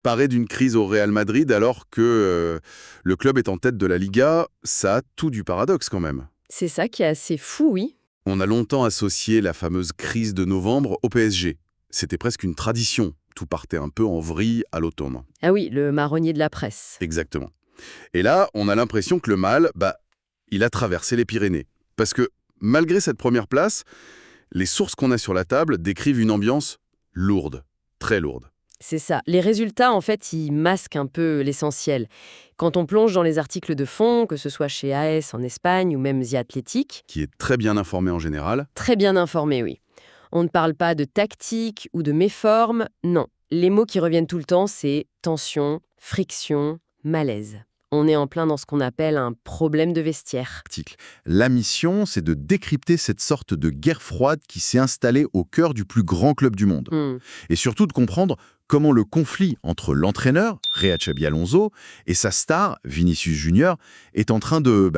paraît d'une crise au Real Madrid alors que le club est en tête de la Liga, ça a tout du paradoxe quand même. C'est ça qui est assez fou, oui. On a longtemps associé la fameuse crise de novembre au PSG. C'était presque une tradition. Tout partait un peu en vrille à l'automne. Ah oui, le marronnier de la presse. Exactement. Et là, on a l'impression que le mal, il a traversé les Pyrénées. Parce que, malgré cette première place, les sources qu'on a sur la table décrivent une ambiance lourde, très lourde. C'est ça. Les résultats, en fait, ils masquent un peu l'essentiel. Quand on plonge dans les articles de fond, que ce soit chez AS en Espagne ou même The Athletic, Qui est très bien informé en général. très bien informé, oui. On ne parle pas de tactique ou de méforme, non. Les mots qui reviennent tout le temps, c'est tension, friction, malaise. On est en plein dans ce qu'on appelle un problème de vestiaire. Article. La mission, c'est de décrypter cette sorte de guerre froide qui s'est installée au cœur du plus grand club du monde. Et surtout de comprendre comment le conflit entre l'entraîneur, Xabi Alonso, et sa star, Vinicius Junior, est en train de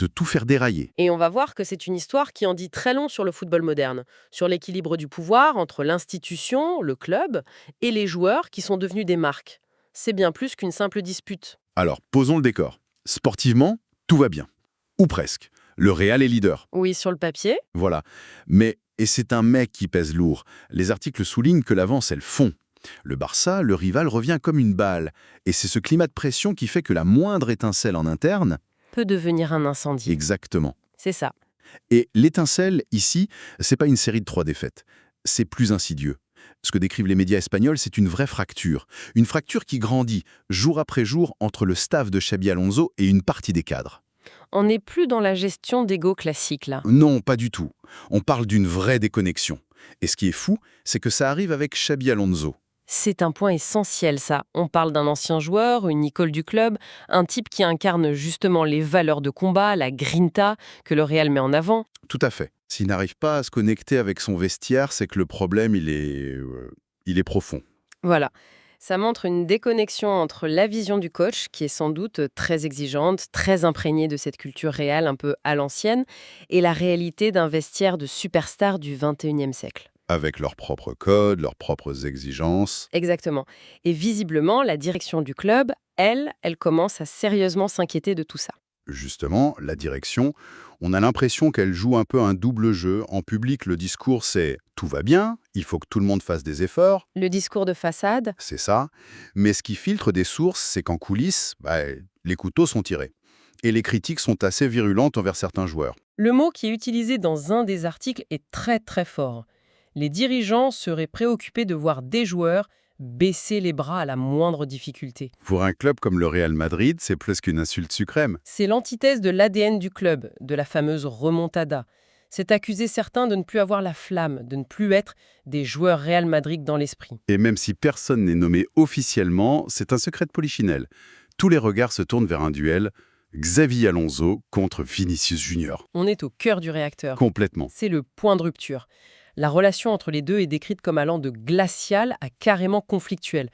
tout faire dérailler. Et on va voir que c'est une histoire qui en dit très long sur le football moderne, sur l'équilibre du pouvoir entre l'institution, le club, et les joueurs qui sont devenus des marques. C'est bien plus qu'une simple dispute. Alors, posons le décor. Sportivement, tout va bien. Ou presque. Le Real est leader. Oui, sur le papier. Voilà. Mais, et c'est un mec qui pèse lourd, les articles soulignent que l'avance, elle fond. Le Barça, le rival, revient comme une balle. Et c'est ce climat de pression qui fait que la moindre étincelle en interne... peut devenir un incendie. Exactement. C'est ça. Et l'étincelle, ici, c'est pas une série de 3 défaites. C'est plus insidieux. Ce que décrivent les médias espagnols, c'est une vraie fracture. Une fracture qui grandit jour après jour entre le staff de Xabi Alonso et une partie des cadres. On n'est plus dans la gestion d'ego classique, là. Non, pas du tout. On parle d'une vraie déconnexion. Et ce qui est fou, c'est que ça arrive avec Xabi Alonso. C'est un point essentiel, ça. On parle d'un ancien joueur, une icône du club, un type qui incarne justement les valeurs de combat, la grinta, que le Real met en avant. Tout à fait. S'il n'arrive pas à se connecter avec son vestiaire, c'est que le problème, il est profond. Voilà. Ça montre une déconnexion entre la vision du coach, qui est sans doute très exigeante, très imprégnée de cette culture réelle un peu à l'ancienne, et la réalité d'un vestiaire de superstars du 21e siècle. Avec leurs propres codes, leurs propres exigences. Exactement. Et visiblement, la direction du club, elle commence à sérieusement s'inquiéter de tout ça. Justement, la direction, on a l'impression qu'elle joue un peu un double jeu. En public, le discours, c'est « tout va bien, il faut que tout le monde fasse des efforts ». Le discours de façade. C'est ça. Mais ce qui filtre des sources, c'est qu'en coulisses, les couteaux sont tirés. Et les critiques sont assez virulentes envers certains joueurs. Le mot qui est utilisé dans un des articles est très très fort. Les dirigeants seraient préoccupés de voir des joueurs baisser les bras à la moindre difficulté. Pour un club comme le Real Madrid, c'est plus qu'une insulte suprême. C'est l'antithèse de l'ADN du club, de la fameuse remontada. C'est accuser certains de ne plus avoir la flamme, de ne plus être des joueurs Real Madrid dans l'esprit. Et même si personne n'est nommé officiellement, c'est un secret de polichinelle. Tous les regards se tournent vers un duel, Xavi Alonso contre Vinicius Junior. On est au cœur du réacteur. Complètement. C'est le point de rupture. La relation entre les deux est décrite comme allant de glaciale à carrément conflictuelle.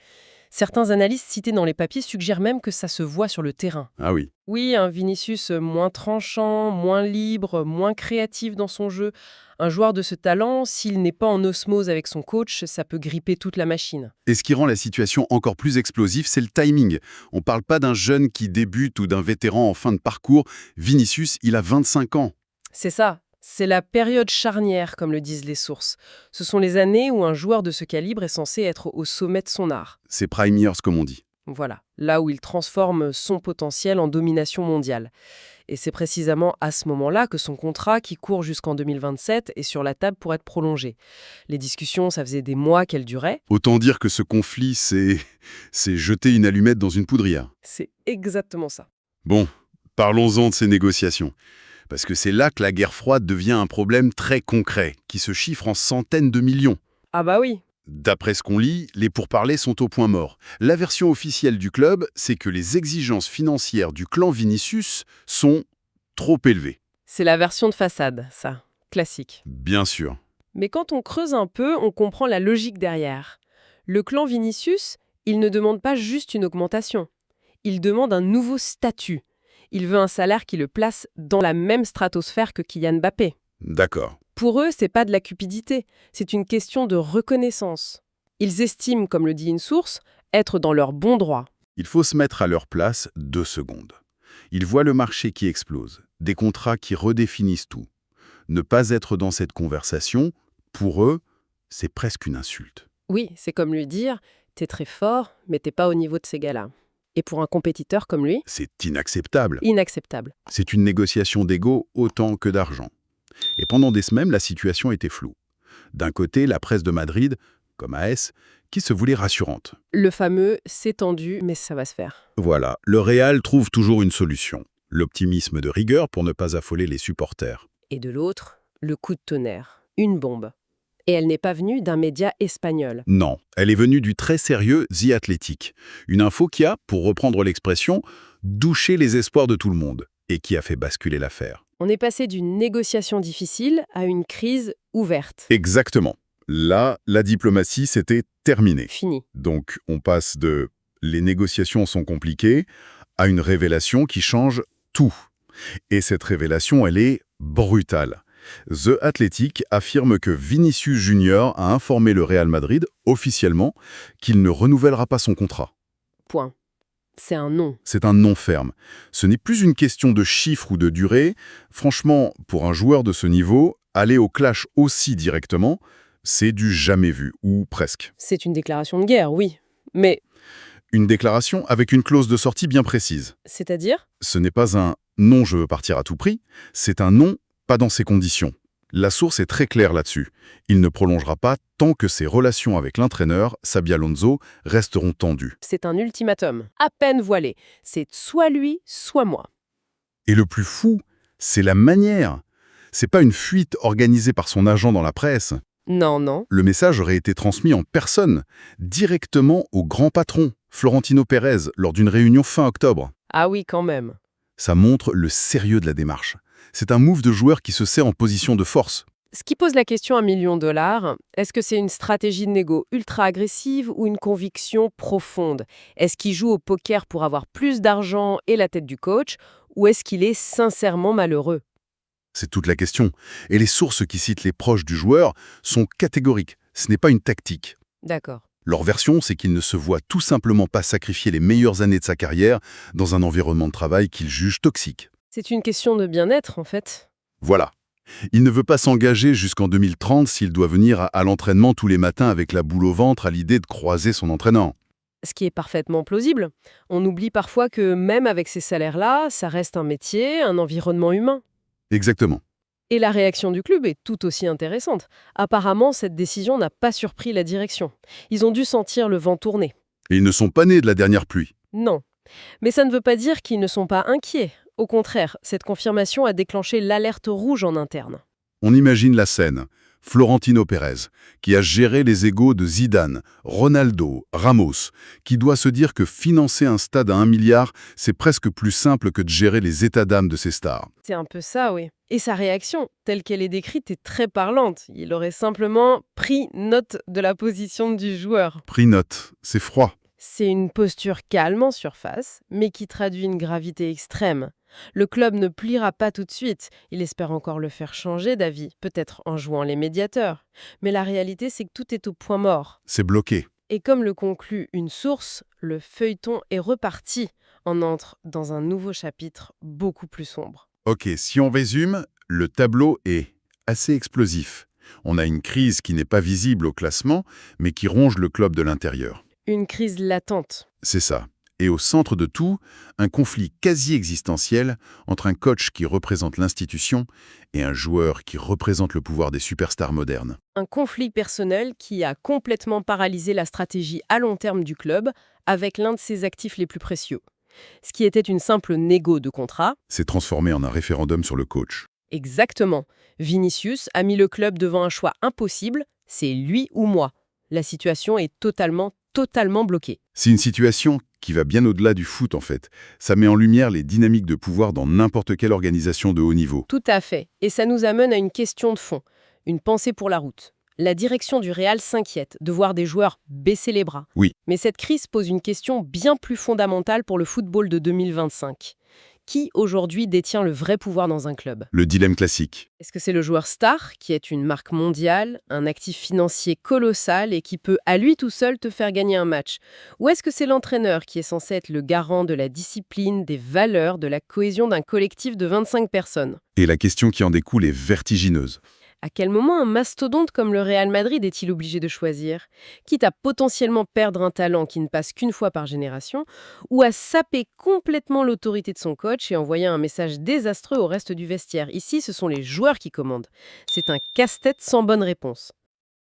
Certains analystes cités dans les papiers suggèrent même que ça se voit sur le terrain. Ah oui. Oui, un Vinicius moins tranchant, moins libre, moins créatif dans son jeu. Un joueur de ce talent, s'il n'est pas en osmose avec son coach, ça peut gripper toute la machine. Et ce qui rend la situation encore plus explosive, c'est le timing. On ne parle pas d'un jeune qui débute ou d'un vétéran en fin de parcours. Vinicius, il a 25 ans. C'est ça. C'est la période charnière, comme le disent les sources. Ce sont les années où un joueur de ce calibre est censé être au sommet de son art. C'est prime years, comme on dit. Voilà, là où il transforme son potentiel en domination mondiale. Et c'est précisément à ce moment-là que son contrat, qui court jusqu'en 2027, est sur la table pour être prolongé. Les discussions, ça faisait des mois qu'elles duraient. Autant dire que ce conflit, c'est jeter une allumette dans une poudrière. C'est exactement ça. Bon, parlons-en de ces négociations. Parce que c'est là que la guerre froide devient un problème très concret, qui se chiffre en centaines de millions. Ah bah oui. D'après ce qu'on lit, les pourparlers sont au point mort. La version officielle du club, c'est que les exigences financières du clan Vinicius sont trop élevées. C'est la version de façade, ça. Classique. Bien sûr. Mais quand on creuse un peu, on comprend la logique derrière. Le clan Vinicius, il ne demande pas juste une augmentation. Il demande un nouveau statut. Il veut un salaire qui le place dans la même stratosphère que Kylian Mbappé. D'accord. Pour eux, c'est pas de la cupidité, c'est une question de reconnaissance. Ils estiment, comme le dit une source, être dans leur bon droit. Il faut se mettre à leur place 2 secondes. Ils voient le marché qui explose, des contrats qui redéfinissent tout. Ne pas être dans cette conversation, pour eux, c'est presque une insulte. Oui, c'est comme lui dire « t'es très fort, mais t'es pas au niveau de ces gars-là ». Et pour un compétiteur comme lui, C'est inacceptable. inacceptable. C'est une négociation d'ego autant que d'argent. Et pendant des semaines, la situation était floue. D'un côté, la presse de Madrid, comme AS, qui se voulait rassurante. Le fameux « c'est tendu, mais ça va se faire Voilà, le Real trouve toujours une solution. L'optimisme de rigueur pour ne pas affoler les supporters. ». Et de l'autre, le coup de tonnerre, une bombe. Et elle n'est pas venue d'un média espagnol. Non, elle est venue du très sérieux The Athletic. Une info qui a, pour reprendre l'expression, douché les espoirs de tout le monde et qui a fait basculer l'affaire. On est passé d'une négociation difficile à une crise ouverte. Exactement. Là, la diplomatie, c'était terminé. Fini. Donc, on passe de « les négociations sont compliquées » à une révélation qui change tout. Et cette révélation, elle est brutale. The Athletic affirme que Vinicius Junior a informé le Real Madrid, officiellement, qu'il ne renouvellera pas son contrat. Point. C'est un non. C'est un non ferme. Ce n'est plus une question de chiffres ou de durée. Franchement, pour un joueur de ce niveau, aller au clash aussi directement, c'est du jamais vu, ou presque. C'est une déclaration de guerre, oui. Mais, Une déclaration avec une clause de sortie bien précise. c'est-à-dire ? Ce n'est pas un « non, je veux partir à tout prix », c'est un « non, pas dans ces conditions ». La source est très claire là-dessus. Il ne prolongera pas tant que ses relations avec l'entraîneur, Xabi Alonso, resteront tendues. C'est un ultimatum, à peine voilé. C'est soit lui, soit moi. Et le plus fou, c'est la manière. C'est pas une fuite organisée par son agent dans la presse. Non, non. Le message aurait été transmis en personne, directement au grand patron, Florentino Pérez, lors d'une réunion fin octobre. Ah oui, quand même. Ça montre le sérieux de la démarche. C'est un move de joueur qui se sert en position de force. Ce qui pose la question à $1 million, est-ce que c'est une stratégie de négo ultra agressive ou une conviction profonde? Est-ce qu'il joue au poker pour avoir plus d'argent et la tête du coach, ou est-ce qu'il est sincèrement malheureux? C'est toute la question. Et les sources qui citent les proches du joueur sont catégoriques. Ce n'est pas une tactique. D'accord. Leur version, c'est qu'il ne se voit tout simplement pas sacrifier les meilleures années de sa carrière dans un environnement de travail qu'il juge toxique. C'est une question de bien-être, en fait. Voilà. Il ne veut pas s'engager jusqu'en 2030 s'il doit venir à l'entraînement tous les matins avec la boule au ventre à l'idée de croiser son entraîneur. Ce qui est parfaitement plausible. On oublie parfois que même avec ces salaires-là, ça reste un métier, un environnement humain. Exactement. Et la réaction du club est tout aussi intéressante. Apparemment, cette décision n'a pas surpris la direction. Ils ont dû sentir le vent tourner. Et ils ne sont pas nés de la dernière pluie. Non. Mais ça ne veut pas dire qu'ils ne sont pas inquiets. Au contraire, cette confirmation a déclenché l'alerte rouge en interne. On imagine la scène. Florentino Pérez, qui a géré les égos de Zidane, Ronaldo, Ramos, qui doit se dire que financer un stade à 1 milliard, c'est presque plus simple que de gérer les états d'âme de ses stars. C'est un peu ça, oui. Et sa réaction, telle qu'elle est décrite, est très parlante. Il aurait simplement pris note de la position du joueur. Pris note, c'est froid. C'est une posture calme en surface, mais qui traduit une gravité extrême. Le club ne pliera pas tout de suite. Il espère encore le faire changer d'avis, peut-être en jouant les médiateurs. Mais la réalité, c'est que tout est au point mort. C'est bloqué. Et comme le conclut une source, le feuilleton est reparti. On entre dans un nouveau chapitre beaucoup plus sombre. Ok, si on résume, le tableau est assez explosif. On a une crise qui n'est pas visible au classement, mais qui ronge le club de l'intérieur. Une crise latente. C'est ça. Et au centre de tout, un conflit quasi existentiel entre un coach qui représente l'institution et un joueur qui représente le pouvoir des superstars modernes. Un conflit personnel qui a complètement paralysé la stratégie à long terme du club avec l'un de ses actifs les plus précieux. Ce qui était une simple négo de contrat. C'est transformé en un référendum sur le coach. Exactement. Vinicius a mis le club devant un choix impossible, c'est lui ou moi. La situation est totalement bloquée. C'est une situation qui va bien au-delà du foot en fait. Ça met en lumière les dynamiques de pouvoir dans n'importe quelle organisation de haut niveau. Tout à fait. Et ça nous amène à une question de fond, une pensée pour la route. La direction du Real s'inquiète de voir des joueurs baisser les bras. Oui. Mais cette crise pose une question bien plus fondamentale pour le football de 2025. qui aujourd'hui détient le vrai pouvoir dans un club? Le dilemme classique. Est-ce que c'est le joueur star, qui est une marque mondiale, un actif financier colossal et qui peut à lui tout seul te faire gagner un match? Ou est-ce que c'est l'entraîneur qui est censé être le garant de la discipline, des valeurs, de la cohésion d'un collectif de 25 personnes? Et la question qui en découle est vertigineuse. À quel moment un mastodonte comme le Real Madrid est-il obligé de choisir? Quitte à potentiellement perdre un talent qui ne passe qu'une fois par génération, ou à saper complètement l'autorité de son coach et envoyer un message désastreux au reste du vestiaire. Ici, ce sont les joueurs qui commandent. C'est un casse-tête sans bonne réponse.